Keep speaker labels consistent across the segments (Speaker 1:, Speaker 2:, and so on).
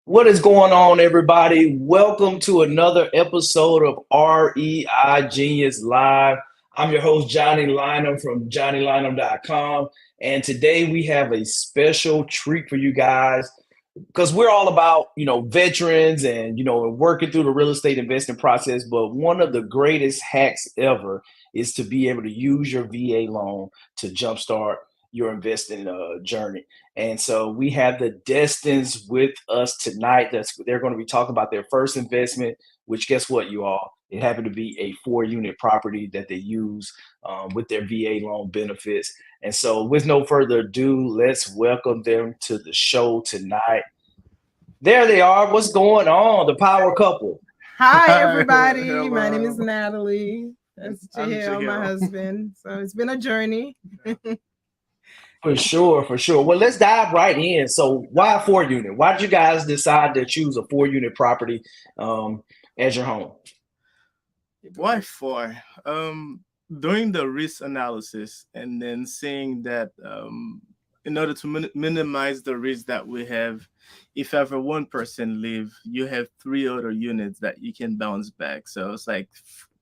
Speaker 1: What is going on, everybody? Welcome to another episode of REI Genius Live. I'm your host, Johnny Lynum from JohnnyLynum.com. And today we have a special treat for you guys because we're all about, veterans and, working through the real estate investing process. But one of the greatest hacks ever is to be able to use your VA loan to jumpstart your investing journey. And so we have the Destines with us tonight. They're going to be talking about their first investment, which guess what, you all? It happened to be a 4-unit property that they use with their VA loan benefits. And so with no further ado, let's welcome them to the show tonight. There they are. What's going on? The power couple.
Speaker 2: Hi, everybody.
Speaker 3: Hello.
Speaker 2: My name is Natalie. That's
Speaker 3: I'm
Speaker 2: Jahel, my
Speaker 3: Jahel.
Speaker 2: husband. So it's been a journey.
Speaker 1: For sure, for sure. Well, let's dive right in. So why 4-unit? Why did you guys decide to choose a 4-unit property as your home?
Speaker 3: Why four? Doing the risk analysis and then seeing that in order to minimize the risk that we have, if ever one person leave, you have 3 other units that you can bounce back. So it's like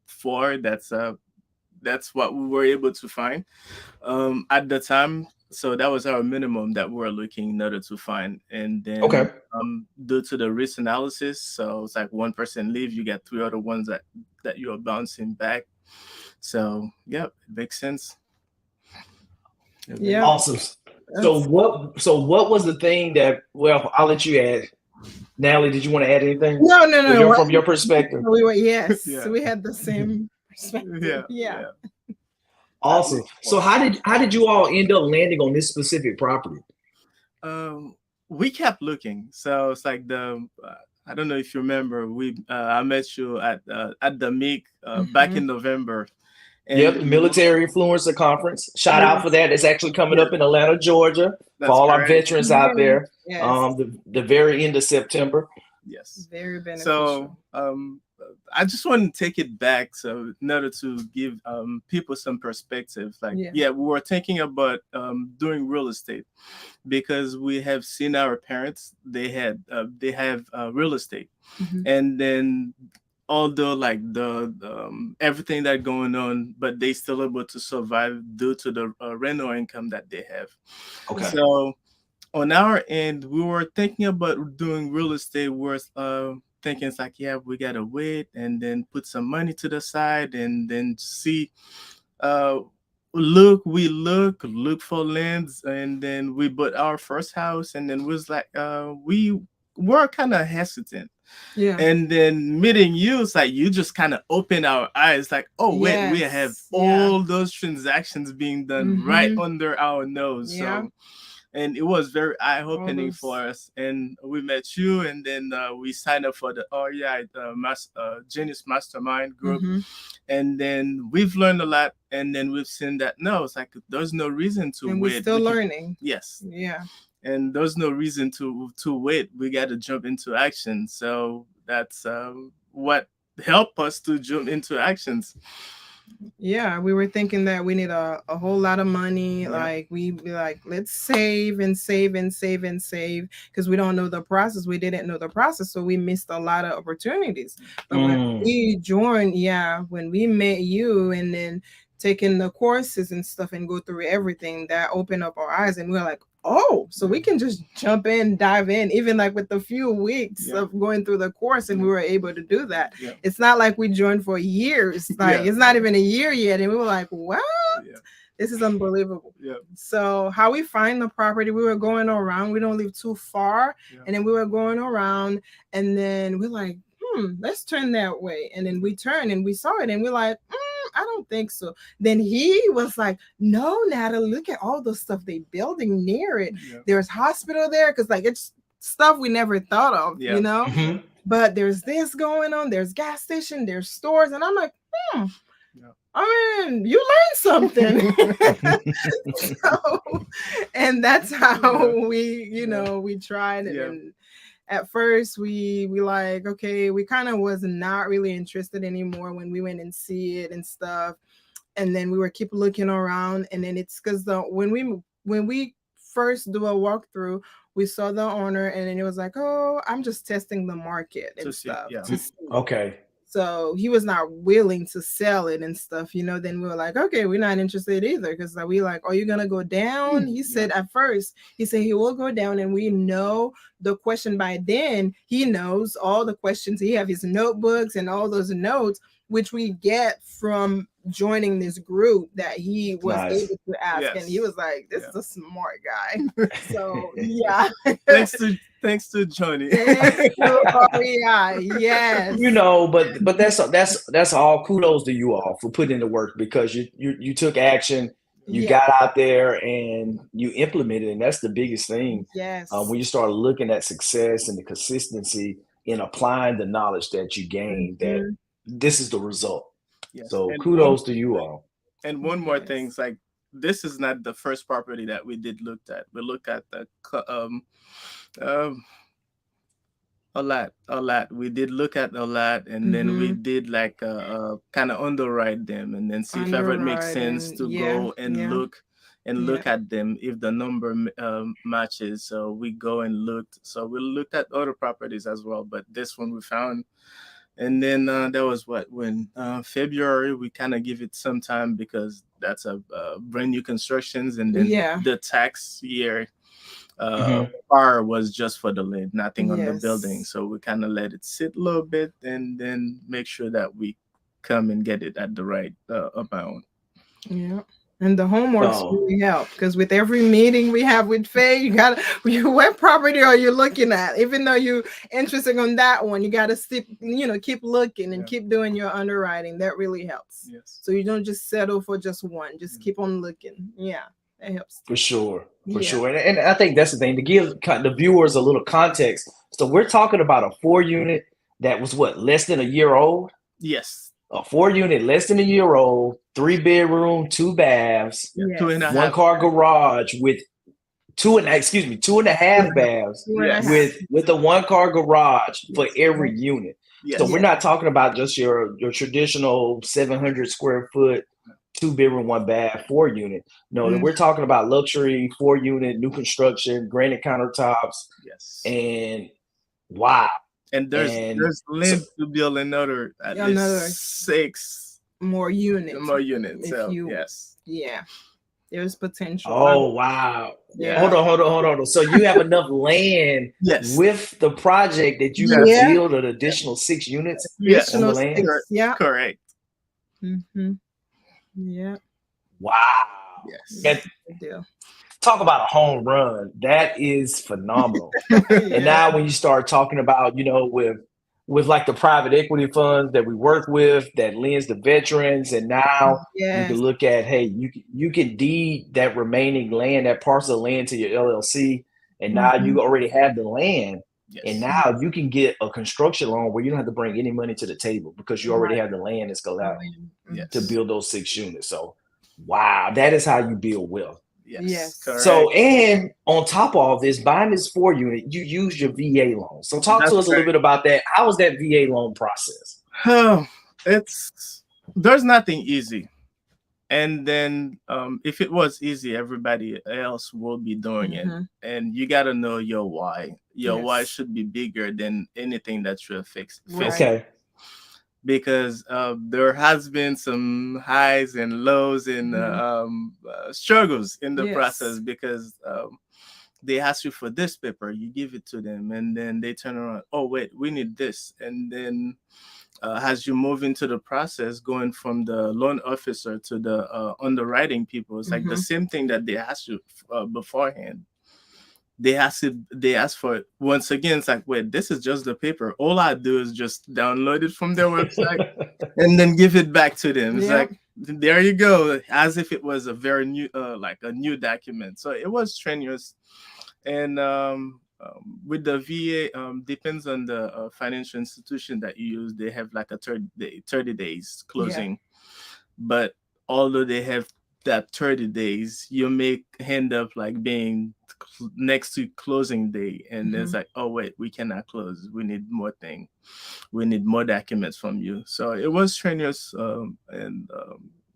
Speaker 3: 4. That's what we were able to find at the time. So that was our minimum that we were looking in order to find. And then
Speaker 1: Okay.
Speaker 3: due to the risk analysis, so it's like one person leave, you get 3 other ones that you're bouncing back. So yeah, it makes sense.
Speaker 2: Yeah.
Speaker 1: Awesome. So what was the thing that, well, I'll let you add. Natalie, did you want to add anything?
Speaker 2: No.
Speaker 1: From your perspective.
Speaker 2: Yes,
Speaker 3: Yeah.
Speaker 2: we had the same perspective. Yeah.
Speaker 1: Awesome. So how did you all end up landing on this specific property?
Speaker 3: We kept looking. So it's like I don't know if you remember, I met you at the MIC back in November. And
Speaker 1: Yep, the Military Influencer Conference. Shout out for that. It's actually coming up in Atlanta, Georgia, for all our veterans out there.
Speaker 2: Yes.
Speaker 1: The very end of September.
Speaker 3: Yes.
Speaker 2: Very beneficial.
Speaker 3: So I just want to take it back, so in order to give people some perspective. Like, we were thinking about doing real estate because we have seen our parents. They have real estate, and then although like the everything that going on, but they still able to survive due to the rental income that they have.
Speaker 1: Okay.
Speaker 3: So on our end, we were thinking about doing real estate. We're thinking it's like, we gotta wait and then put some money to the side and then see. Look for lands, and then we bought our first house, and then was like, we were kind of hesitant.
Speaker 2: Yeah.
Speaker 3: And then meeting you, it's like you just kind of open our eyes, like, oh wait, we have all those transactions being done right under our nose.
Speaker 2: Yeah.
Speaker 3: So, and it was very eye-opening for us. And we met you, and then we signed up for the REI Genius Mastermind group. And then we've learned a lot. And then we've seen that it's like there's no reason to wait.
Speaker 2: And we're still learning.
Speaker 3: Yes.
Speaker 2: Yeah.
Speaker 3: And there's no reason to wait. We got to jump into action. So that's what helped us to jump into actions.
Speaker 2: Yeah, we were thinking that we need a whole lot of money. Like let's save and save and save and save, because we don't know the process. We didn't know the process, so we missed a lot of opportunities. But when we joined, when we met you and then taking the courses and stuff and go through everything, that opened up our eyes, and we're like, oh, so we can just jump in, dive in, even like with the few weeks of going through the course, and we were able to do that. It's not like we joined for years. Like it's not even a year yet. And we were like, what? This is unbelievable. So how we find the property, we were going around. We don't live too far. And then we were going around, and then we're like, let's turn that way. And then we turned and we saw it, and we're like, I don't think so. Then he was like, no, Natalie, look at all the stuff they building near it. There's hospital there, because like it's stuff we never thought of, you know. But there's this going on, there's gas station, there's stores, and I'm like, I mean, you learned something. And that's how we, we tried it. And at first we like, okay, we kind of was not really interested anymore when we went and see it and stuff. And then we were keep looking around, and then it's because when we first do a walkthrough, we saw the owner, and then it was like, oh, I'm just testing the market
Speaker 3: To
Speaker 2: and
Speaker 3: see,
Speaker 2: stuff
Speaker 3: yeah.
Speaker 2: to see.
Speaker 1: Okay.
Speaker 2: So he was not willing to sell it and stuff, then we were like, okay, we're not interested either, because we like, are you gonna go down? He said at first, he said he will go down, and we know the question by then. He knows all the questions. He have his notebooks and all those notes, which we get from joining this group that he was
Speaker 1: Nice.
Speaker 2: able to ask, and he
Speaker 3: Yes.
Speaker 2: was like, this
Speaker 3: Yeah.
Speaker 2: is a smart guy. So yeah.
Speaker 3: Thanks to Johnny.
Speaker 2: Thanks to REI. Yes.
Speaker 1: But that's all kudos to you all for putting in the work, because you took action, you
Speaker 2: Yeah.
Speaker 1: got out there and you implemented, and that's the biggest thing.
Speaker 2: Yes.
Speaker 1: When you start looking at success and the consistency in applying the knowledge that you gained, that
Speaker 2: Mhm.
Speaker 1: this is the result.
Speaker 3: Yes.
Speaker 1: So
Speaker 3: And
Speaker 1: kudos to you all.
Speaker 3: one more thing,
Speaker 2: Yes.
Speaker 3: it's like this is not the first property that we did looked at. We look at um a lot. We did look at a lot, and then we
Speaker 2: Mm-hmm.
Speaker 3: did like kind of underwrite them, and then see if ever it makes
Speaker 2: Underwrite
Speaker 3: sense
Speaker 2: and
Speaker 3: to
Speaker 2: yeah,
Speaker 3: go and
Speaker 2: yeah,
Speaker 3: look
Speaker 2: yeah,
Speaker 3: at them if the number matches. So we go and looked. So we looked at other properties as well, but this one we found. And then that was what, when February, we kind of give it some time because that's a brand new constructions, and then
Speaker 2: yeah.
Speaker 3: the tax year
Speaker 1: Mhm.
Speaker 3: bar was just for the land, nothing on the building.
Speaker 2: Yes.
Speaker 3: So we kind of let it sit a little bit, and then make sure that we come and get it at the right amount.
Speaker 2: Yeah. And the homeworks
Speaker 1: So
Speaker 2: really help, because with every meeting we have with Faye, you gotta what property are you looking at? Even though you're interested on that one, you gotta keep looking and
Speaker 3: Yeah.
Speaker 2: keep doing your underwriting. That really helps.
Speaker 3: Yes.
Speaker 2: So you don't just settle for just one. Just keep on looking. Yeah. That helps
Speaker 1: for
Speaker 2: too.
Speaker 1: sure, for
Speaker 2: Yeah.
Speaker 1: sure, and I think that's the thing to give the viewers a little context. So we're talking about a 4 unit that was what, less than a year old.
Speaker 3: Yes.
Speaker 1: A 4 unit less than a year old, 3 bedroom, 2 baths,
Speaker 3: Yeah. Two and a
Speaker 2: Yes.
Speaker 1: one
Speaker 3: half.
Speaker 1: car garage with two and a
Speaker 2: Yeah.
Speaker 1: half baths
Speaker 2: 2.5.
Speaker 3: Yes.
Speaker 1: with a one car garage for
Speaker 2: Yes.
Speaker 1: every unit. So
Speaker 3: Yes.
Speaker 1: we're
Speaker 2: Yeah.
Speaker 1: not talking about just your traditional 700 square foot 2 bedroom, 1 bath, 4 unit. No,
Speaker 2: Mm.
Speaker 1: we're talking about luxury 4 unit, new construction, granite countertops,
Speaker 3: Yes.
Speaker 1: and wow.
Speaker 3: And
Speaker 1: And
Speaker 3: there's
Speaker 1: so,
Speaker 3: land to build another at
Speaker 2: Another
Speaker 3: least 6
Speaker 2: more units
Speaker 3: more units.
Speaker 2: if
Speaker 3: So
Speaker 2: you
Speaker 3: yes.
Speaker 2: yeah. There's potential.
Speaker 3: Wow.
Speaker 1: oh wow.
Speaker 3: Yeah.
Speaker 2: Yeah.
Speaker 1: Hold on. So you have enough land
Speaker 3: Yes.
Speaker 1: with the project that you can
Speaker 3: Yes.
Speaker 2: Yeah.
Speaker 1: build an additional 6 units on the
Speaker 2: Additional
Speaker 3: Yes.
Speaker 1: land?
Speaker 2: 6. Yeah.
Speaker 3: Correct.
Speaker 2: Mm-hmm. Yeah.
Speaker 1: Wow.
Speaker 3: Yes.
Speaker 2: Yeah.
Speaker 1: And
Speaker 2: Good deal.
Speaker 1: talk about a home run. That is phenomenal. And
Speaker 2: Yeah.
Speaker 1: now when you start talking about, with like the private equity funds that we work with that lends to veterans, and now you can
Speaker 2: Yes.
Speaker 1: look at, hey, you can deed that remaining land, that parcel of land, to your LLC, and now
Speaker 2: Mm-hmm.
Speaker 1: you already have the land, and
Speaker 3: Yes.
Speaker 1: now you can get a construction loan where you don't have to bring any money to the table because you already
Speaker 2: Right.
Speaker 1: have the land that's allowed to
Speaker 3: Yes.
Speaker 1: build those 6 units. So wow, that is how you build wealth.
Speaker 3: Yes.
Speaker 2: Yes.
Speaker 1: So,
Speaker 3: Correct.
Speaker 1: and on top of all this, buying this 4 unit, you use your VA loan. So, talk to
Speaker 3: That's
Speaker 1: us a little bit about that. How was that VA loan process?
Speaker 3: right. It's there's nothing easy. And then if it was easy, everybody else will be doing it.
Speaker 2: Mm-hmm.
Speaker 3: And you got to know your why. Your why
Speaker 2: Yes.
Speaker 3: should be bigger than anything that you're
Speaker 2: Right.
Speaker 3: facing,
Speaker 1: Okay.
Speaker 3: because there has been some highs and lows and
Speaker 2: Mm-hmm.
Speaker 3: struggles in the process,
Speaker 2: Yes.
Speaker 3: because they ask you for this paper, you give it to them, and then they turn around, oh wait, we need this. And then as you move into the process, going from the loan officer to the underwriting people, it's like the
Speaker 2: Mm-hmm.
Speaker 3: same thing that they asked you beforehand. They ask for it once again. It's like, wait, this is just the paper. All I do is just download it from their website and then give it back to them. It's
Speaker 2: Yeah.
Speaker 3: like, there you go, as if it was a very new like a new document. So it was strenuous. And with the VA, depends on the financial institution that you use. They have like a 30 days
Speaker 2: Yeah.
Speaker 3: closing. But although they have that 30 days, you may end up like being next to closing day, and
Speaker 2: Mm-hmm.
Speaker 3: it's like, oh wait, we cannot close, we need more we need more documents from you. So it was strenuous, and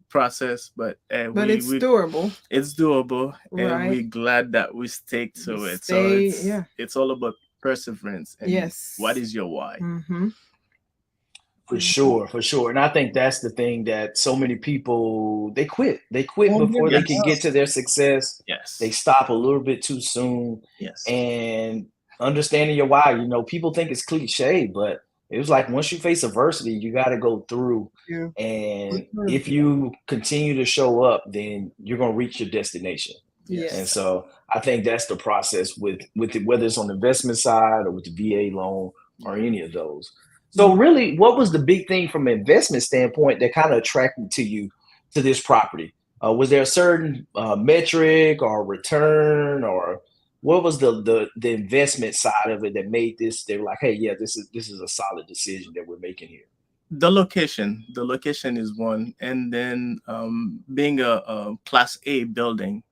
Speaker 3: process, but
Speaker 2: it's doable.
Speaker 3: It's doable, and
Speaker 2: Right.
Speaker 3: we're glad that we stick to it. So
Speaker 2: Stay,
Speaker 3: it's all about perseverance and
Speaker 2: yes.
Speaker 3: what is your why.
Speaker 2: Mm-hmm.
Speaker 1: For sure, for sure. And I think that's the thing that so many people they quit. They quit
Speaker 2: Oh,
Speaker 1: before they can get
Speaker 3: Yes,
Speaker 1: to their success. They
Speaker 3: yes,
Speaker 1: stop a little bit too soon.
Speaker 3: yes.
Speaker 1: And understanding your why, people think it's cliche, but it was like once you face adversity, you got to go through.
Speaker 2: yeah.
Speaker 1: And
Speaker 2: Mhm.
Speaker 1: if you continue to show up, then you're going to reach your destination. And
Speaker 2: Yes.
Speaker 1: so I think that's the process with it, whether it's on the investment side or with the VA loan or any of those. So really, what was the big thing from an investment standpoint that kind of attracted to you to this property? Was there a certain metric or return, or what was the investment side of it that made this? They were like, hey, yeah, this is a solid decision that we're making here.
Speaker 3: The location is one, and then being a class A building,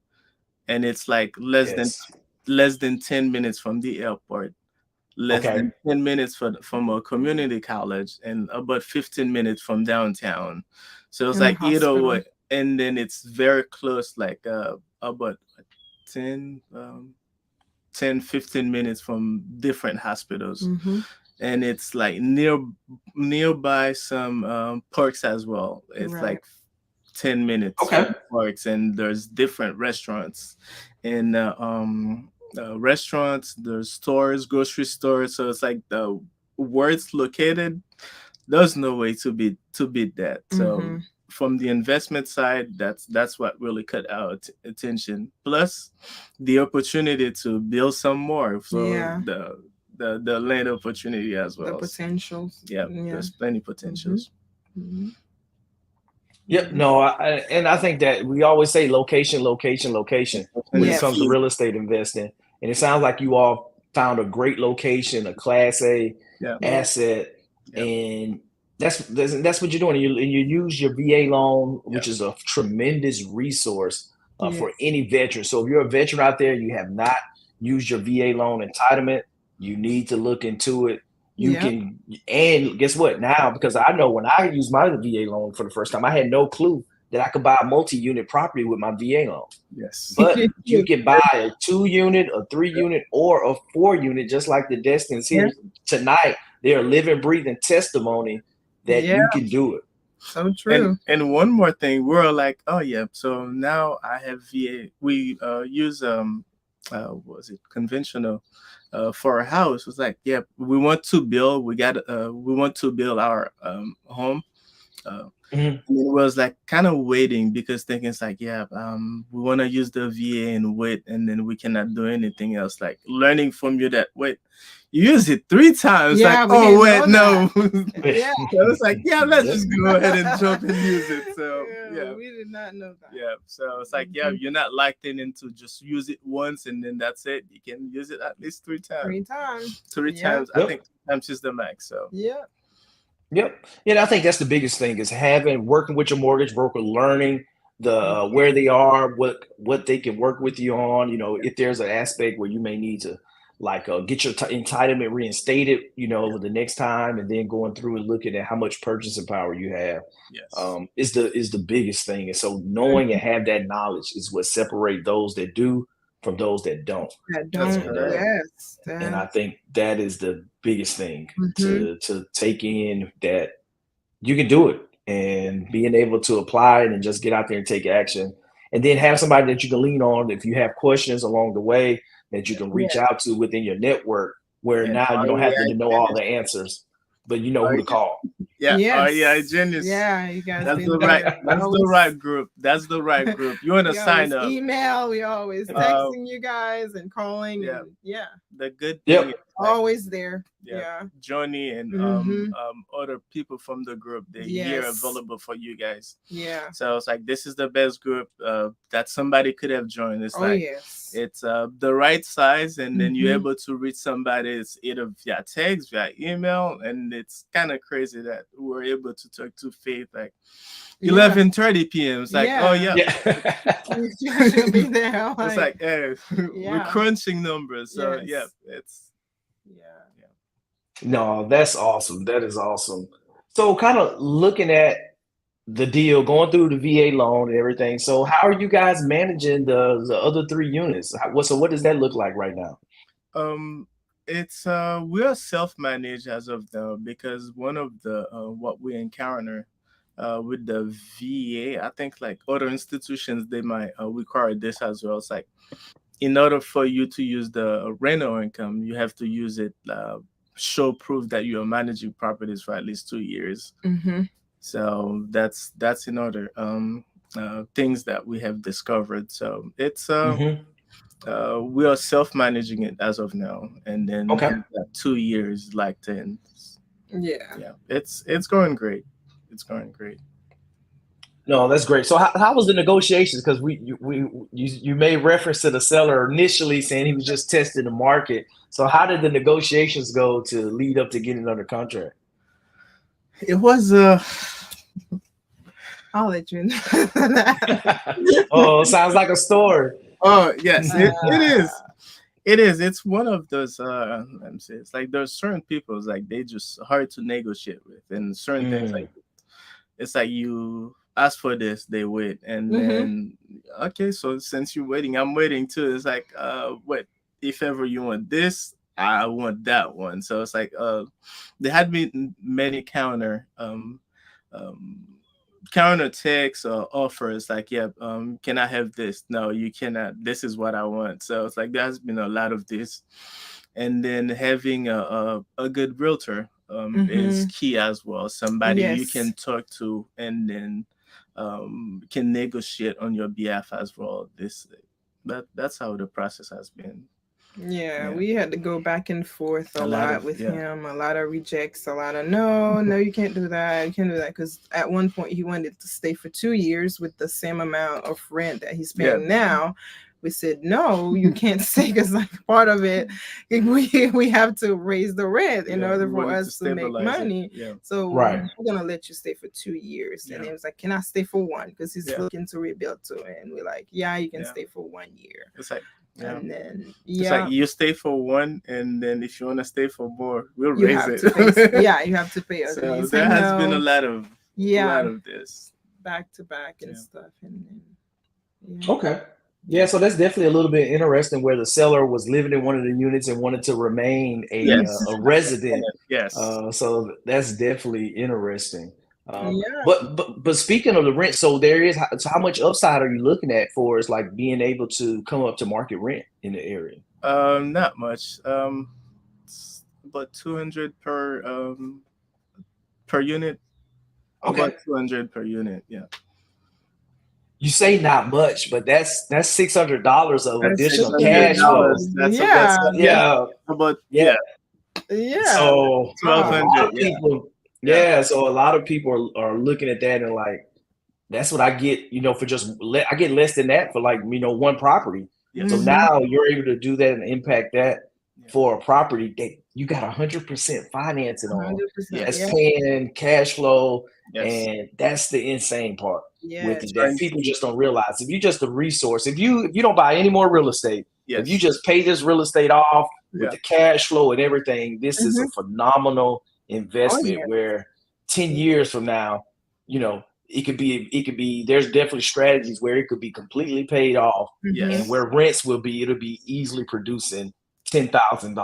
Speaker 3: and it's like
Speaker 1: Yes.
Speaker 3: less than 10 minutes from the airport, less
Speaker 1: Okay.
Speaker 3: than 10 minutes from a community college, and about 15 minutes from downtown. So it's
Speaker 2: And the
Speaker 3: like either
Speaker 2: hospital.
Speaker 3: way, and then it's very close, like about 10 15 minutes from different hospitals.
Speaker 2: Mm-hmm.
Speaker 3: And it's like nearby some parks as well. It's
Speaker 2: Right.
Speaker 3: like 10 minutes
Speaker 1: Okay.
Speaker 3: from parks, and there's different restaurants and restaurants, there's stores, grocery stores. So it's like the where it's located, there's no way to beat that. So
Speaker 2: Mm-hmm.
Speaker 3: from the investment side, that's what really caught our attention. Plus the opportunity to build some more. So
Speaker 2: Yeah.
Speaker 3: the land opportunity as
Speaker 2: The
Speaker 3: well.
Speaker 2: potentials.
Speaker 3: Yeah,
Speaker 2: Yeah.
Speaker 3: there's plenty potentials.
Speaker 2: Mm-hmm.
Speaker 1: Yep. No, and I think that we always say location, location, location when it
Speaker 2: Yes.
Speaker 1: comes to real estate investing. And it sounds like you all found a great location, a Class A
Speaker 3: Yeah.
Speaker 2: Yeah.
Speaker 1: asset,
Speaker 3: Yeah.
Speaker 1: and that's what you're doing. You use your VA loan, which
Speaker 3: Yeah.
Speaker 1: is a tremendous resource
Speaker 2: Yes.
Speaker 1: for any veteran. So if you're a veteran out there, you have not used your VA loan entitlement, you need to look into it. You
Speaker 2: Yep.
Speaker 1: can, and guess what? Now, because I know when I used my VA loan for the first time, I had no clue that I could buy a multi-unit property with my VA loan.
Speaker 3: Yes.
Speaker 1: But you can buy a 2-unit, a 3-unit, or a 4-unit, just like the Destines here tonight. They're a living, breathing testimony that
Speaker 2: Yeah.
Speaker 1: you can do it.
Speaker 2: So true.
Speaker 3: And one more thing, we're like, oh yeah, so now I have VA. We use what was it, conventional for a house. It's like, yeah, we want to build. We want to build our home. And it was like kind of waiting, because thinking it's like, yeah, we want to use the VA and wait, and then we cannot do anything else. Like learning from you that wait, you use it 3 times.
Speaker 2: Yeah,
Speaker 3: like,
Speaker 2: we
Speaker 3: oh
Speaker 2: didn't
Speaker 3: wait,
Speaker 2: know
Speaker 3: no.
Speaker 2: Yeah.
Speaker 3: So it's like, yeah, let's just go ahead and jump and use it. So yeah.
Speaker 2: We did not know that.
Speaker 3: Yeah, so it's like, yeah, you're not locked into just use it once and then that's it. You can use it at least 3 times.
Speaker 2: 3 times.
Speaker 3: 3
Speaker 2: Yep.
Speaker 3: times. I
Speaker 1: Yep.
Speaker 3: think 2 times is the max. So
Speaker 2: Yeah.
Speaker 1: Yep. Yeah, I think that's the biggest thing is working with your mortgage broker, learning the where they are, what they can work with you on. If there's an aspect where you may need to like get your entitlement reinstated, the next time, and then going through and looking at how much purchasing power you have,
Speaker 3: yes.
Speaker 1: is the biggest thing. And so knowing and have that knowledge is what separate those that do from those that don't.
Speaker 2: That
Speaker 3: That's
Speaker 2: don't.
Speaker 3: correct.
Speaker 2: Yes.
Speaker 1: And I think that is the biggest thing
Speaker 2: Mhm.
Speaker 1: to take in, that you can do it, and being able to apply it and just get out there and take action, and then have somebody that you can lean on if you have questions along the way that you can reach out to within your network, where
Speaker 3: And
Speaker 1: now you don't have to
Speaker 3: REI
Speaker 1: know all the answers, but you know who to call.
Speaker 3: Yeah,
Speaker 2: Yes.
Speaker 3: REI Genius.
Speaker 2: Yeah, you guys
Speaker 3: That's
Speaker 2: been
Speaker 3: the
Speaker 2: there.
Speaker 3: right.
Speaker 2: We
Speaker 3: That's the
Speaker 2: always-
Speaker 3: right group. That's the right group. You want to
Speaker 2: we
Speaker 3: sign
Speaker 2: always
Speaker 3: up.
Speaker 2: email. We always texting you guys and calling.
Speaker 3: Yeah.
Speaker 2: And yeah,
Speaker 3: The good
Speaker 1: Yep.
Speaker 3: thing is, like,
Speaker 2: always there.
Speaker 3: yeah,
Speaker 2: Yeah.
Speaker 3: Johnny and
Speaker 2: Mhm.
Speaker 3: other people from the group, they're here
Speaker 2: Yes.
Speaker 3: available for you guys.
Speaker 2: Yeah.
Speaker 3: So it's like, this is the best group that somebody could have joined. It's
Speaker 2: Oh
Speaker 3: like,
Speaker 2: yes.
Speaker 3: it's the right size, and then you're
Speaker 2: Mhm.
Speaker 3: able to reach somebody. It's either via text, via email, and it's kind of crazy that we're able to talk to Faith like 11:30 p.m. It's like, oh yeah,
Speaker 2: Yeah. She'll be there.
Speaker 3: it's like, hey, we're
Speaker 2: Yeah.
Speaker 3: crunching numbers. So
Speaker 2: Yes.
Speaker 3: yeah, it's
Speaker 1: No, that's awesome. That is awesome. So kind of looking at the deal, going through the VA loan and everything. So how are you guys managing the other three units? What does that look like right now?
Speaker 3: Um, it's we are self-managed as of now, because one of the what we encounter with the VA, I think like other institutions, they might require this as well. It's like, in order for you to use the rental income, you have to use it, show proof that you are managing properties for at least 2 years.
Speaker 2: Mm-hmm.
Speaker 3: So that's another things that we have discovered. So it's
Speaker 1: Hmm.
Speaker 3: we are self-managing it as of now, and then
Speaker 1: Okay.
Speaker 3: have that 2 years locked in.
Speaker 2: Yeah.
Speaker 3: Yeah, it's going great. It's going great.
Speaker 1: No, that's great. So how was the negotiations? Because you made reference to the seller initially saying he was just testing the market. So how did the negotiations go to lead up to getting under contract?
Speaker 3: It was
Speaker 2: I'll let you know.
Speaker 1: Oh, sounds like a story.
Speaker 3: oh yes, it is.
Speaker 2: Uh,
Speaker 3: It is. It's one of those. Let me say, it's like there's certain people, it's like they just hard to negotiate with, and certain things like
Speaker 1: Mm,
Speaker 3: it's like you ask for this, they wait, and
Speaker 2: mm-hmm.
Speaker 3: then okay, so since you're waiting, I'm waiting too. It's like, what if ever you want this, I want that one. So it's like, there had been many um counter texts or offers like, yeah, can I have this? No, you cannot. This is what I want. So it's like there's been a lot of this, and then having a good realtor is
Speaker 2: Mm-hmm.
Speaker 3: key as well. Somebody you
Speaker 2: Yes.
Speaker 3: can talk to, and then can negotiate on your behalf as well. That's how the process has been.
Speaker 2: Yeah,
Speaker 3: Yeah,
Speaker 2: we had to go back and forth a
Speaker 3: a lot
Speaker 2: lot
Speaker 3: of
Speaker 2: with
Speaker 3: yeah.
Speaker 2: him, a lot of rejects, a lot of no, no, you can't do that, you can't do that. Because at one point he wanted to stay for 2 years with the same amount of rent that he's
Speaker 3: Yeah,
Speaker 2: paying now. We said no, you can't stay, because like part of it, we have to raise the rent in
Speaker 3: yeah. We
Speaker 2: order for
Speaker 3: wanted to
Speaker 2: us to make
Speaker 3: stabilize it.
Speaker 2: money.
Speaker 3: Yeah,
Speaker 2: So
Speaker 1: right.
Speaker 2: we're gonna let you stay for 2 years. And
Speaker 3: yeah,
Speaker 2: he was like, "Can I stay for one?" Because he's
Speaker 3: yeah,
Speaker 2: looking to rebuild too. And we're like, "Yeah, you can
Speaker 3: yeah.
Speaker 2: stay for 1 year."
Speaker 3: It's like, yeah.
Speaker 2: And then
Speaker 3: It's like
Speaker 2: yeah,
Speaker 3: you stay for one, and then if you want to stay for more, we'll
Speaker 2: you
Speaker 3: raise
Speaker 2: have
Speaker 3: it.
Speaker 2: to pay. Yeah, you have to pay us. And
Speaker 3: So
Speaker 2: he's like,
Speaker 3: there has been
Speaker 2: no,
Speaker 3: a lot
Speaker 2: yeah,
Speaker 3: of this.
Speaker 2: back to back and
Speaker 3: Yeah.
Speaker 2: stuff. And then, yeah,
Speaker 1: Okay. Yeah,
Speaker 3: Yeah.
Speaker 1: so that's definitely a little bit interesting where the seller was living in one of the units and wanted to remain
Speaker 3: Yes.
Speaker 1: a resident.
Speaker 3: Yes.
Speaker 1: So that's definitely interesting.
Speaker 2: yeah.
Speaker 1: But speaking of the rent, so there is so how much upside are you looking at for is like being able to come up to market rent in the area?
Speaker 3: Not much. It's about 200 per unit. About
Speaker 1: Okay.
Speaker 3: 200 per unit. Yeah.
Speaker 1: You say not much, but that's $600 of
Speaker 3: That's six
Speaker 1: additional
Speaker 3: hundred
Speaker 1: cash flow.
Speaker 3: dollars. That's
Speaker 2: Yeah,
Speaker 3: yeah.
Speaker 1: Yeah,
Speaker 3: About
Speaker 1: yeah.
Speaker 3: yeah.
Speaker 2: yeah.
Speaker 1: So
Speaker 3: Twelve
Speaker 1: a
Speaker 2: Wow.
Speaker 1: lot
Speaker 3: hundred.
Speaker 1: of
Speaker 3: Yeah.
Speaker 1: people,
Speaker 3: Yeah.
Speaker 1: yeah. So a lot of people are looking at that and like, that's what I get, for I get less than that for like, one property. So
Speaker 3: Yes.
Speaker 2: Mm-hmm.
Speaker 1: now you're able to do that and impact that
Speaker 3: Yeah.
Speaker 1: for a property that you got 100% financing on
Speaker 2: 100%.
Speaker 1: that's
Speaker 2: Yeah.
Speaker 3: Yes.
Speaker 1: paying cash flow.
Speaker 3: Yes.
Speaker 1: And that's the insane part with
Speaker 2: Yes.
Speaker 1: it that
Speaker 3: Trying
Speaker 1: people
Speaker 3: to.
Speaker 1: just don't realize. If you just a resource, if you don't buy any more real estate, if you
Speaker 3: Yes.
Speaker 1: just pay this real estate off with
Speaker 3: Yeah.
Speaker 1: the cash flow and everything, this is
Speaker 2: Mm-hmm.
Speaker 1: a phenomenal
Speaker 2: Oh
Speaker 1: investment
Speaker 2: yeah.
Speaker 1: where 10 years from now, it could be there's definitely strategies where it could be completely paid off
Speaker 2: Mm-hmm.
Speaker 1: and
Speaker 3: Yes.
Speaker 1: where rents it'll be easily producing $10,000
Speaker 2: 10,000.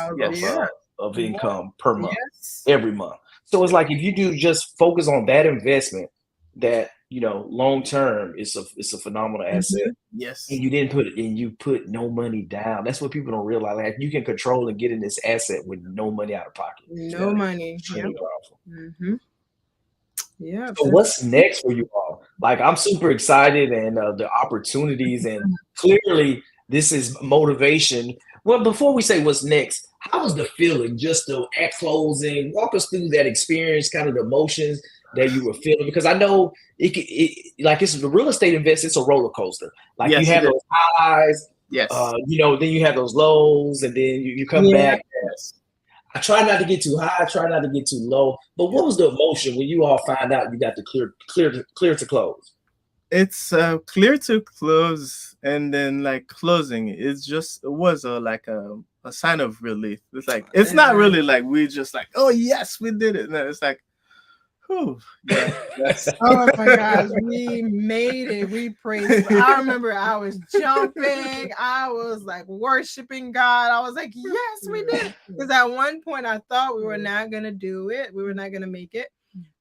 Speaker 1: of
Speaker 3: Yes.
Speaker 2: Yeah. Yeah.
Speaker 1: income per month
Speaker 2: Yes.
Speaker 1: every month. So it's
Speaker 3: Yeah.
Speaker 1: like if you do just focus on that investment, that long term, it's a phenomenal asset.
Speaker 2: Mm-hmm.
Speaker 1: And
Speaker 3: Yes.
Speaker 1: you put no money down. That's what people don't realize. Like you can control and get in this asset with no money out of pocket.
Speaker 2: No
Speaker 3: Yeah.
Speaker 2: money. Yep.
Speaker 1: Extremely powerful.
Speaker 2: Mm-hmm. Yep.
Speaker 1: So what's next for you all? Like I'm super excited and the opportunities and clearly this is motivation. Well, before we say what's next, how was the feeling just at closing? Walk us through that experience, kind of the emotions that you were feeling because I know like it's the real estate invest. It's a roller coaster. Like you
Speaker 3: Yes, it
Speaker 1: have
Speaker 3: is.
Speaker 1: those highs,
Speaker 3: Yes.
Speaker 1: then you have those lows, and then you come
Speaker 2: Yeah.
Speaker 1: back.
Speaker 3: Yes.
Speaker 1: I try not to get too high. I try not to get too low. But
Speaker 3: Yeah.
Speaker 1: what was the emotion when you all find out you got the clear to close?
Speaker 3: It's clear to close, and then like closing, it was like a sign of relief. It's like it's not
Speaker 2: Yeah.
Speaker 3: really like we just like, oh yes, we did it. No, it's like, Whew, yeah, that's
Speaker 2: Oh my gosh, we made it. We praised. I remember I was jumping. I was like worshiping God. I was like, yes, we did it. Because at one point I thought we were not gonna do it. We were not gonna make it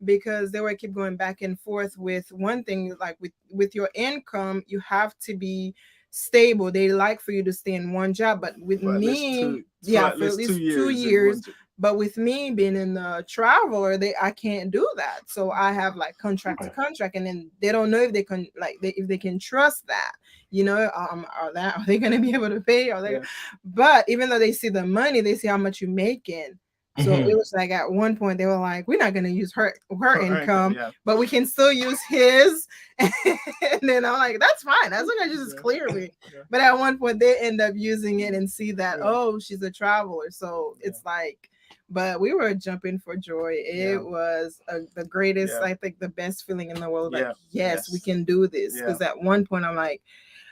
Speaker 2: because they were keep going back and forth with one thing, like with your income, you have to be stable. They like for you to stay in one job, but with
Speaker 3: for at least
Speaker 2: me,
Speaker 3: for
Speaker 2: yeah,
Speaker 3: at
Speaker 2: for at
Speaker 3: least two
Speaker 2: least two
Speaker 3: years in
Speaker 2: years
Speaker 3: one job.
Speaker 2: but with me being in the traveler, I can't do that. So I have like contract to contract, and then they don't know if they can if they can trust that. Are they going to be able to pay?
Speaker 3: Yeah.
Speaker 2: But even though they see the money, they see how much you're making. So it was like at one point they were like, we're not going to use her income,
Speaker 3: yeah.
Speaker 2: but we can still use his. And then I'm like, that's fine, as long as you just clear me.
Speaker 3: Yeah.
Speaker 2: But at one point they end up using it and see that, oh, she's a traveler. So it's like, but we were jumping for joy. It was the greatest, I think the best feeling in the world. Like, yes, we can do this. Because at one point I'm like,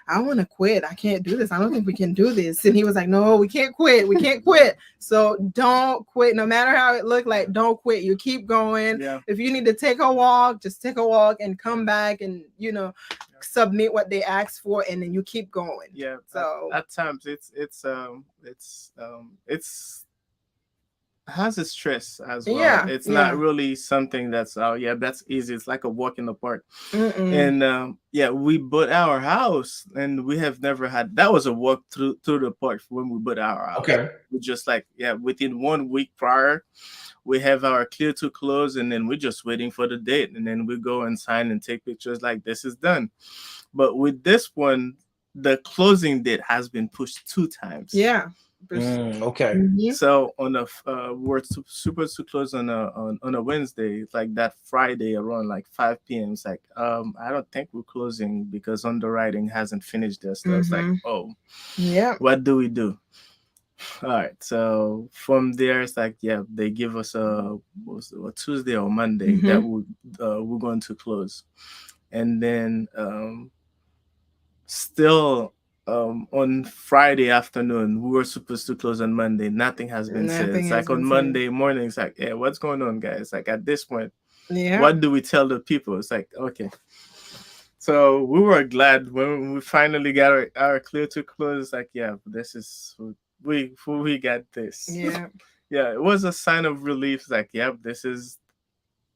Speaker 2: I want to quit. I can't do this. I don't think we can do this. And he was like, no, we can't quit. We can't quit. So don't quit. No matter how it looked like, don't quit. You keep going.
Speaker 3: Yeah.
Speaker 2: If you need to take a walk, just take a walk and come back and, submit what they asked for, and then you keep going.
Speaker 3: Yeah.
Speaker 2: So
Speaker 3: at times it's has a stress as well.
Speaker 2: Yeah,
Speaker 3: it's not really something that's that's easy. It's like a walk in the park.
Speaker 2: Mm-mm.
Speaker 3: And we bought our house, and we have never had that was a walk through the park when we bought our house.
Speaker 1: Okay.
Speaker 3: We just within 1 week prior, we have our clear to close, and then we're just waiting for the date, and then we go and sign and take pictures like this is done. But with this one, the closing date has been pushed 2 times.
Speaker 2: Yeah.
Speaker 1: Okay.
Speaker 2: Mm-hmm.
Speaker 3: So on we're supposed to close on a Wednesday, like that Friday around like 5 p.m. It's like I don't think we're closing because underwriting hasn't finished their stuff. It's like, oh,
Speaker 2: yeah,
Speaker 3: what do we do? All right, so from there it's like, they give us a Tuesday or Monday that we're going to close, and then still on Friday afternoon we were supposed to close on Monday. Nothing has been said. It's like on Monday morning, it's like, what's going on, guys? Like at this point, what do we tell the people? It's like, okay. So we were glad when we finally got our clear to close. It's like, this is we got this.
Speaker 2: Yeah.
Speaker 3: It was a sign of relief. It's like,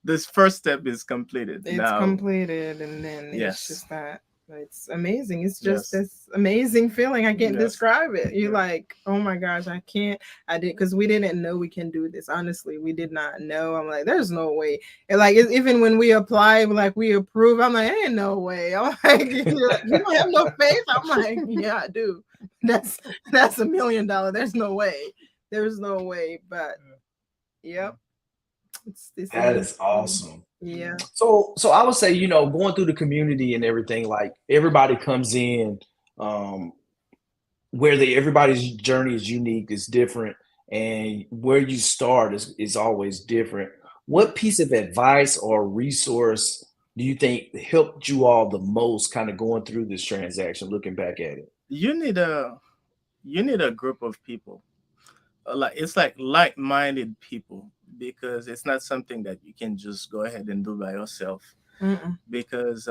Speaker 3: this first step is completed.
Speaker 2: It's completed, and then it's just that. It's amazing. It's just this amazing feeling. I can't describe it. You're like, oh my gosh, I did, because we didn't know we can do this. Honestly, we did not know. I'm like, there's no way. And like, even when we apply, like we approve, I'm like, ain't no way. I'm like, you don't have no faith. I'm like, yeah, I do. That's $1 million. There's no way. There's no way. But yep.
Speaker 1: That is awesome.
Speaker 2: Yeah.
Speaker 1: So I would say, going through the community and everything, like everybody comes in, where everybody's journey is unique, is different, and where you start is always different. What piece of advice or resource do you think helped you all the most kind of going through this transaction, looking back at it?
Speaker 3: You need a group of people. It's like like-minded people, because it's not something that you can just go ahead and do by yourself. Because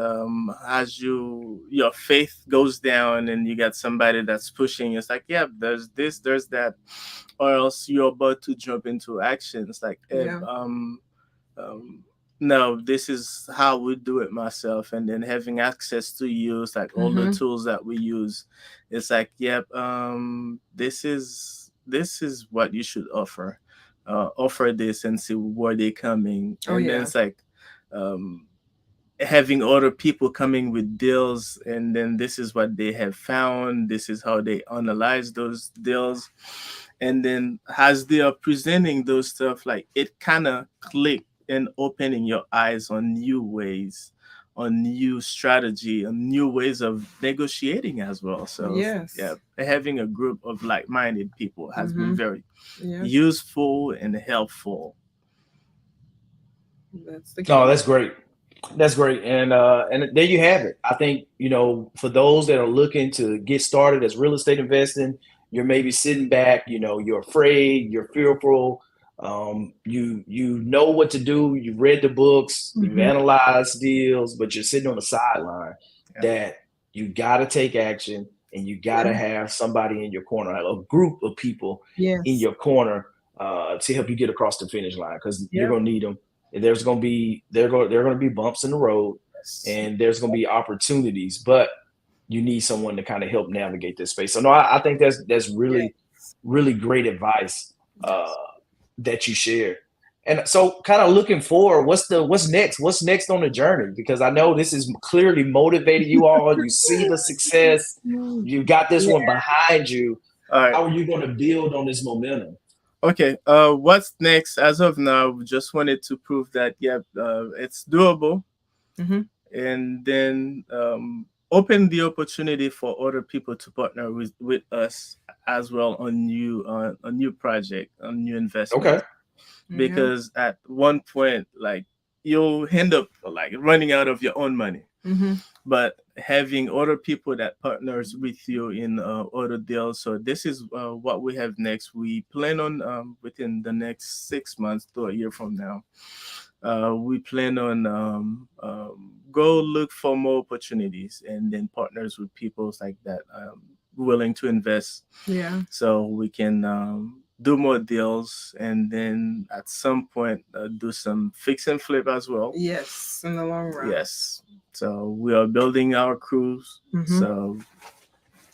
Speaker 3: as your faith goes down and you got somebody that's pushing, it's like, there's this, there's that, or else you're about to jump into action. It's like, no, this is how we do it myself. And then having access to use like all the tools that we use, it's like, this is what you should offer. Offer this and see where they're coming. And then it's like having other people coming with deals, and then this is what they have found, this is how they analyze those deals, and then as they are presenting those stuff, like it kind of click and opening your eyes on new ways, on new strategy, and new ways of negotiating as well. So having a group of like-minded people has been very useful and helpful.
Speaker 2: That's the key.
Speaker 1: No, that's great. That's great. And there you have it. I think, for those that are looking to get started as real estate investing, you're maybe sitting back, you're afraid, you're fearful, You know what to do. You've read the books, you've
Speaker 2: Mm-hmm.
Speaker 1: analyzed deals, but you're sitting on the sideline.
Speaker 3: Yeah.
Speaker 1: That you got to take action, and you got to
Speaker 2: Yeah.
Speaker 1: have somebody in your corner, a group of people in
Speaker 2: Yes.
Speaker 1: your corner to help you get across the finish line because you're
Speaker 2: Yep.
Speaker 1: gonna need them. There's gonna be there gonna be bumps in the road,
Speaker 3: Yes.
Speaker 1: and there's gonna be opportunities, but you need someone to kind of help navigate this space. So no, I think that's really
Speaker 2: Yes.
Speaker 1: really great advice
Speaker 3: Yes.
Speaker 1: that you shared. And so, kind of looking forward, what's next? What's next on the journey? Because I know this is clearly motivated you all. You see the success. You got this
Speaker 2: Yeah.
Speaker 1: one behind you.
Speaker 3: All right.
Speaker 1: How are you going to build on this momentum?
Speaker 3: Okay. What's next? As of now, we just wanted to prove that it's doable,
Speaker 2: Mm-hmm.
Speaker 3: and then open the opportunity for other people to partner with us as well on new a new project, on new
Speaker 1: Okay.
Speaker 3: investment.
Speaker 2: Yeah.
Speaker 3: Because at one point, like, you'll end up like running out of your own money.
Speaker 2: Mm-hmm.
Speaker 3: But having other people that partners with you in other deals. So this is what we have next. We plan on within the next 6 months to a year from now. We plan on go look for more opportunities and then partners with people like that willing to invest,
Speaker 2: Yeah.
Speaker 3: so we can do more deals, and then at some point do some fix and flip as well.
Speaker 2: Yes. In the long run.
Speaker 3: Yes. So we are building our crews.
Speaker 2: Mm-hmm.
Speaker 3: So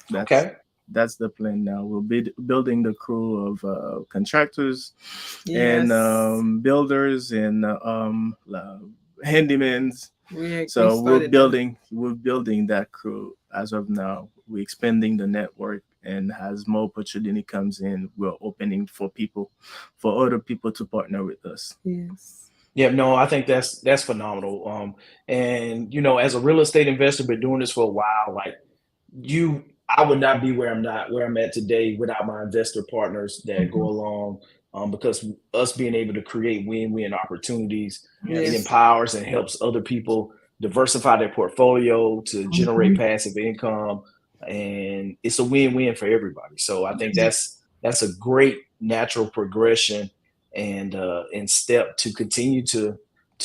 Speaker 3: that's
Speaker 1: Okay.
Speaker 3: that's the plan now. We'll be building the crew of contractors and
Speaker 2: Yes.
Speaker 3: builders and handymans.
Speaker 2: We
Speaker 3: So we're
Speaker 2: started that.
Speaker 3: building that crew as of now. We're expanding the network, and as more opportunity comes in, we're opening for other people to partner with us.
Speaker 2: Yes.
Speaker 1: Yeah, no, I think that's phenomenal. And as a real estate investor, been doing this for a while. Like you, I would not be where I'm at today without my investor partners that go
Speaker 2: Mm-hmm.
Speaker 1: along. Because us being able to create win-win opportunities, it
Speaker 3: Yes.
Speaker 2: Yes.
Speaker 1: empowers and helps other people diversify their portfolio to generate
Speaker 2: Mm-hmm.
Speaker 1: passive income, and it's a win-win for everybody. So I think
Speaker 2: Yeah.
Speaker 1: that's a great natural progression and step to continue to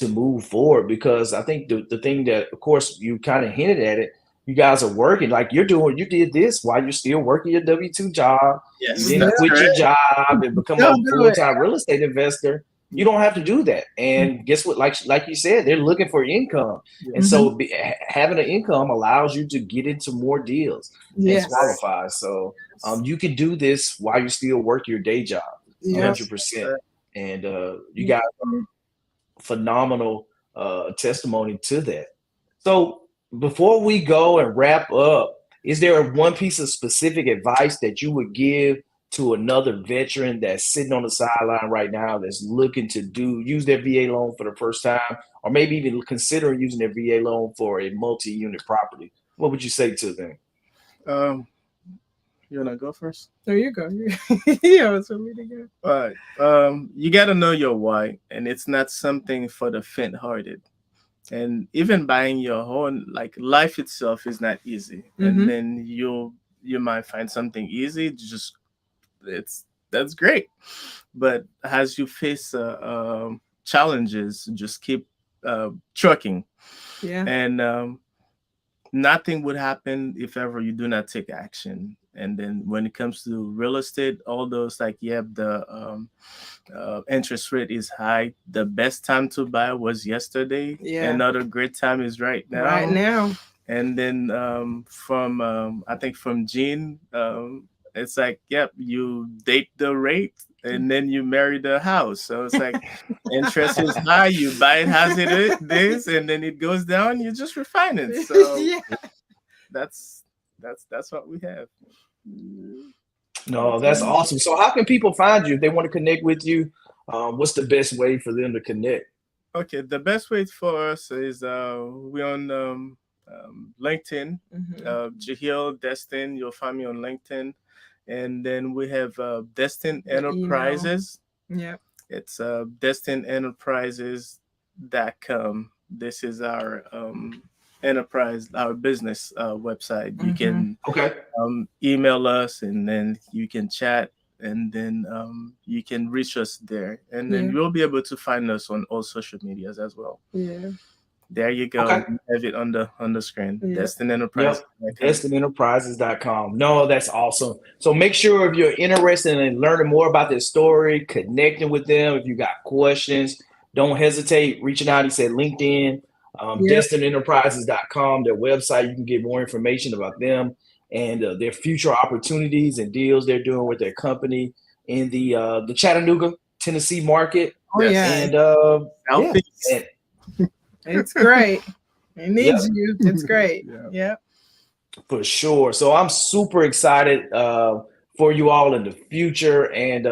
Speaker 1: move forward. Because I think the thing that, of course, you kind of hinted at it, you guys are working like you did this while you're still working your W-2 job. You
Speaker 3: Yes,
Speaker 1: didn't
Speaker 3: that's
Speaker 2: Yeah.
Speaker 1: quit your
Speaker 3: correct.
Speaker 1: job and become
Speaker 2: Still
Speaker 1: a
Speaker 2: do it.
Speaker 1: full-time real estate investor. You don't have to do that. And guess what? Like you said, they're looking for income. And
Speaker 3: Yes.
Speaker 2: Mm-hmm.
Speaker 1: so having an income allows you to get into more deals and
Speaker 3: That's correct.
Speaker 2: Yes.
Speaker 1: qualify. So
Speaker 3: Yes.
Speaker 1: you can do this while you still work your day job,
Speaker 2: Yep.
Speaker 3: Yes, that's
Speaker 1: 100%.
Speaker 3: correct.
Speaker 1: And you got
Speaker 2: Mhm.
Speaker 1: phenomenal testimony to that. So before we go and wrap up, is there one piece of specific advice that you would give to another veteran that's sitting on the sideline right now that's looking to use their VA loan for the first time, or maybe even considering using their VA loan for a multi-unit property? What would you say to them?
Speaker 3: Um, you wanna go first?
Speaker 2: There you go. Yeah, it's for me to go.
Speaker 3: All right. You gotta know your why, and it's not something for the faint-hearted. And even buying your own, like, life itself is not easy. And
Speaker 2: Mm-hmm.
Speaker 3: then you might find something easy. Just it's that's great, but as you face challenges, just keep trucking,
Speaker 2: Yeah.
Speaker 3: and nothing would happen if ever you do not take action. And then when it comes to real estate, all those, like, the interest rate is high. The best time to buy was yesterday.
Speaker 2: Yeah.
Speaker 3: Another great time is right
Speaker 2: Right
Speaker 3: now.
Speaker 2: now.
Speaker 3: And then from I think from Gene, it's like, yep, you date the rate and then you marry the house. So it's like interest is high, you buy it as this, and then it goes down, you just refinance. So
Speaker 2: Yeah.
Speaker 3: that's that's what we have.
Speaker 1: No, that's awesome. So how can people find you if they want to connect with you? What's the best way for them to connect?
Speaker 3: Okay, the best way for us is we on LinkedIn,
Speaker 2: Mm-hmm.
Speaker 3: Jahil Destin. You'll find me on LinkedIn, and then we have Destin
Speaker 2: The email.
Speaker 3: Enterprises.
Speaker 2: Yep.
Speaker 3: It's DestinEnterprises.com. This is our enterprise, our business website. You
Speaker 2: Mm-hmm.
Speaker 3: can
Speaker 1: Okay.
Speaker 3: email us, and then you can chat. and then you can reach us there, and then
Speaker 2: Yeah.
Speaker 3: you'll be able to find us on all social medias as well.
Speaker 2: Yeah.
Speaker 3: There you go.
Speaker 1: Okay.
Speaker 3: You have it on the screen.
Speaker 2: Yeah.
Speaker 3: Destin
Speaker 1: Yep.
Speaker 3: Enterprise.
Speaker 1: DestinedEnterprises.com. No, that's awesome. So make sure if you're interested in learning more about this story, connecting with them, if you got questions, don't hesitate reaching out. He said LinkedIn,
Speaker 2: Yeah.
Speaker 1: DestinedEnterprises.com, their website. You can get more information about them and their future opportunities and deals they're doing with their company in the Chattanooga, Tennessee market.
Speaker 2: Oh yeah.
Speaker 3: Yes.
Speaker 1: And yeah,
Speaker 3: Southeast.
Speaker 1: and
Speaker 2: It's great. It
Speaker 1: yep.
Speaker 2: needs you. It's great.
Speaker 3: Yeah.
Speaker 2: Yeah.
Speaker 1: For sure. So I'm super excited for you all in the future and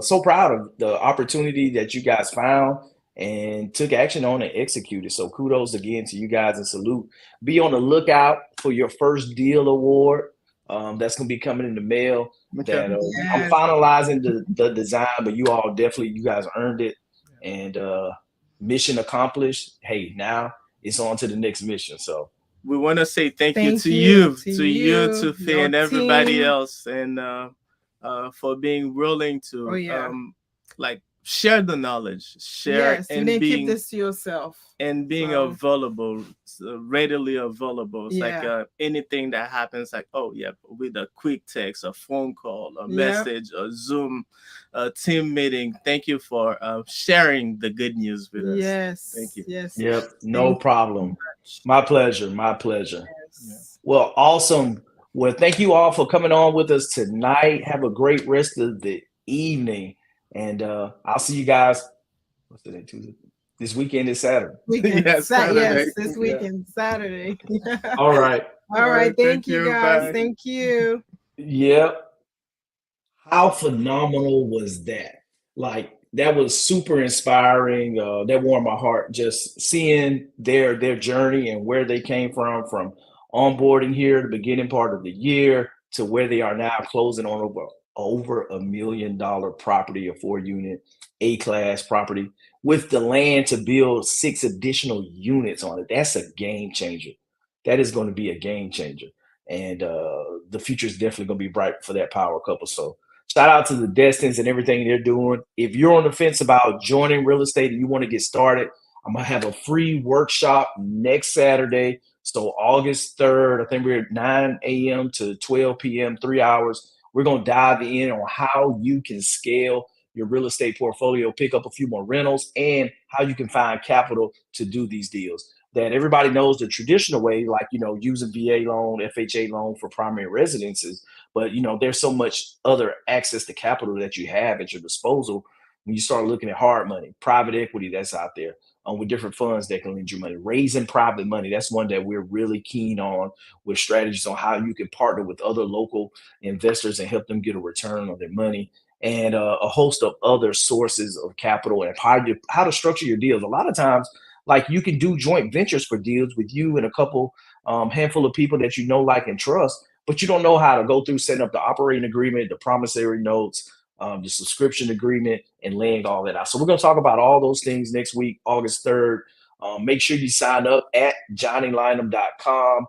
Speaker 1: so proud of the opportunity that you guys found and took action on and executed. So kudos again to you guys and salute. Be on the lookout for your first deal award. That's going to be coming in the mail.
Speaker 3: Okay.
Speaker 1: That I'm
Speaker 2: Yes.
Speaker 1: finalizing the design, but you all definitely, you guys earned it. And mission accomplished. Hey, now it's on to the next mission. So
Speaker 3: We want to say thank you
Speaker 2: Thank
Speaker 3: to
Speaker 2: you,
Speaker 3: to Faye
Speaker 2: your
Speaker 3: and everybody
Speaker 2: team.
Speaker 3: else, and for being willing to
Speaker 2: Oh yeah.
Speaker 3: like share the knowledge, share
Speaker 2: Yes. You
Speaker 3: and
Speaker 2: didn't keep
Speaker 3: being
Speaker 2: this to yourself.
Speaker 3: being
Speaker 2: So
Speaker 3: available, readily available. It's like
Speaker 2: yeah.
Speaker 3: anything that happens, like, oh yeah, with a quick text, a phone call, a
Speaker 2: Yep.
Speaker 3: message, a Zoom, a team meeting. Thank you for sharing the good news with us.
Speaker 2: Yes.
Speaker 3: Thank you.
Speaker 2: Yes.
Speaker 1: yep,
Speaker 2: Yes.
Speaker 1: no
Speaker 2: Thank you
Speaker 1: problem.
Speaker 2: much.
Speaker 1: My pleasure. My pleasure.
Speaker 3: Yeah.
Speaker 2: Yes.
Speaker 1: Well, awesome. Well, thank you all for coming on with us tonight. Have a great rest of the evening. And I'll see you guys. What's today? Tuesday. This weekend is Saturday.
Speaker 2: Weekend.
Speaker 3: Yes,
Speaker 2: Yes.
Speaker 3: Saturday.
Speaker 2: This
Speaker 3: Yeah.
Speaker 2: weekend, Saturday.
Speaker 1: All right.
Speaker 2: All right. Thank you, guys.
Speaker 3: Bye.
Speaker 2: Thank you.
Speaker 1: Yep. How phenomenal was that? Like that was super inspiring. That warmed my heart just seeing their journey and where they came from onboarding here at the beginning part of the year to where they are now closing on over $1 million property, a 4 unit A class property with the land to build 6 additional units on it. That's a game changer. That is going to be a game changer. And the future is definitely going to be bright for that power couple. So shout out to the Destines and everything they're doing. If you're on the fence about joining real estate and you want to get started, I'm going to have a free workshop next Saturday. So August 3rd, I think we're at 9 a.m. to 12 p.m., 3 hours. We're going to dive in on how you can scale your real estate portfolio, pick up a few more rentals, and how you can find capital to do these deals. That everybody knows the traditional way, like, using VA loan, FHA loan for primary residences. But there's so much other access to capital that you have at your disposal when you start looking at hard money, private equity that's out there, with different funds that can lend you money, raising private money. That's one that we're really keen on, with strategies on how you can partner with other local investors and help them get a return on their money, and a host of other sources of capital and how to structure your deals. A lot of times, like, you can do joint ventures for deals with you and a couple handful of people that you know, like, and trust, but you don't know how to go through setting up the operating agreement, the promissory notes, the subscription agreement, and laying all that out. So we're going to talk about all those things next week, August 3rd. Make sure you sign up at johnnylynum.com.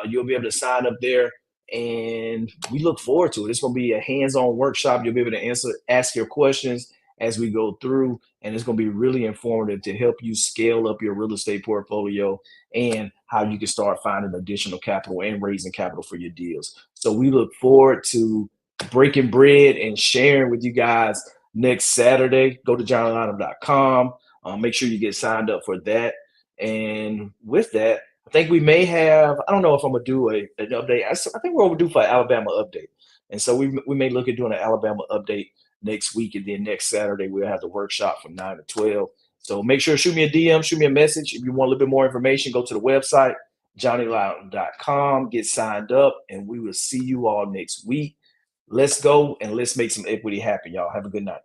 Speaker 1: You'll be able to sign up there, and we look forward to it. It's going to be a hands-on workshop. You'll be able to ask your questions as we go through, and it's going to be really informative to help you scale up your real estate portfolio and how you can start finding additional capital and raising capital for your deals. So we look forward to breaking bread and sharing with you guys next Saturday. Go to johnlynum.com. Make sure you get signed up for that. And with that, I think we may have, I don't know if I'm going to do an update. I think we're overdue for an Alabama update. And so we may look at doing an Alabama update next week. And then next Saturday, we'll have the workshop from 9 to 12. So make sure to shoot me a DM, shoot me a message. If you want a little bit more information, go to the website, johnnylynum.com, get signed up, and we will see you all next week. Let's go and let's make some equity happen, y'all. Have a good night.